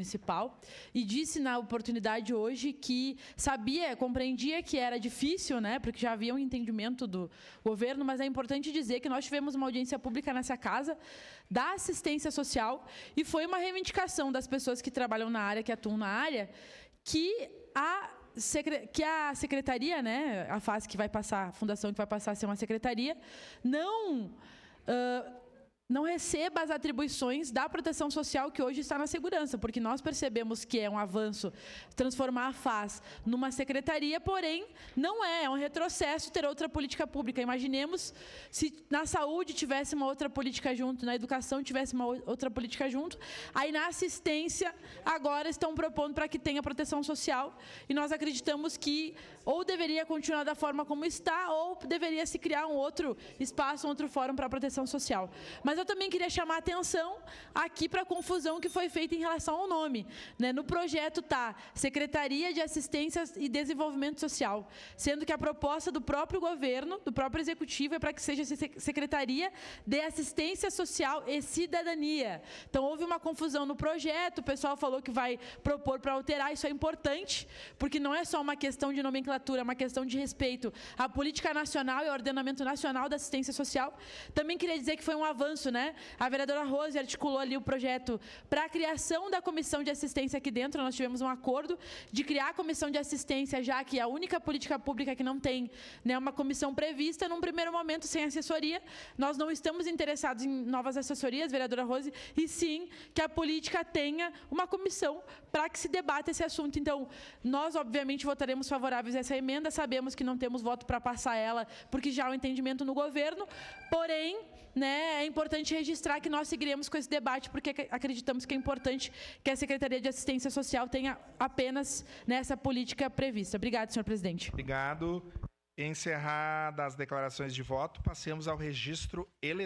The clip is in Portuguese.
municipal, e disse na oportunidade hoje que compreendia que era difícil, né, porque já havia um entendimento do governo, mas é importante dizer que nós tivemos uma audiência pública nessa casa da assistência social e foi uma reivindicação das pessoas que trabalham na área, que atuam na área, que a secretaria, né, a FAS que vai passar, a fundação que vai passar a ser uma secretaria, não receba as atribuições da proteção social que hoje está na segurança, porque nós percebemos que é um avanço transformar a FAS numa secretaria, porém, não é um retrocesso ter outra política pública. Imaginemos se na saúde tivesse uma outra política junto, na educação tivesse uma outra política junto, aí na assistência agora estão propondo para que tenha proteção social, e nós acreditamos que ou deveria continuar da forma como está, ou deveria se criar um outro espaço, um outro fórum para a proteção social. Mas eu também queria chamar a atenção aqui para a confusão que foi feita em relação ao nome, né? No projeto está Secretaria de Assistência e Desenvolvimento Social, sendo que a proposta do próprio governo, do próprio executivo, é para que seja Secretaria de Assistência Social e Cidadania. Então houve uma confusão no projeto, o pessoal falou que vai propor para alterar, isso é importante, porque não é só uma questão de nomenclatura, é uma questão de respeito à política nacional e ao ordenamento nacional da assistência social. Também queria dizer que foi um avanço, né? A vereadora Rose articulou ali o projeto para a criação da comissão de assistência aqui dentro. Nós tivemos um acordo de criar a comissão de assistência, já que a única política pública que não tem, né, uma comissão prevista, num primeiro momento, sem assessoria. Nós não estamos interessados em novas assessorias, vereadora Rose, e sim que a política tenha uma comissão para que se debata esse assunto. Então, nós, obviamente, votaremos favoráveis a essa emenda. Sabemos que não temos voto para passar ela, porque já há um entendimento no governo. Porém, né, é importante registrar que nós seguiremos com esse debate, porque acreditamos que é importante que a Secretaria de Assistência Social tenha apenas nessa política prevista. Obrigado, senhor presidente. Obrigado. Encerradas as declarações de voto, passemos ao registro eletrônico.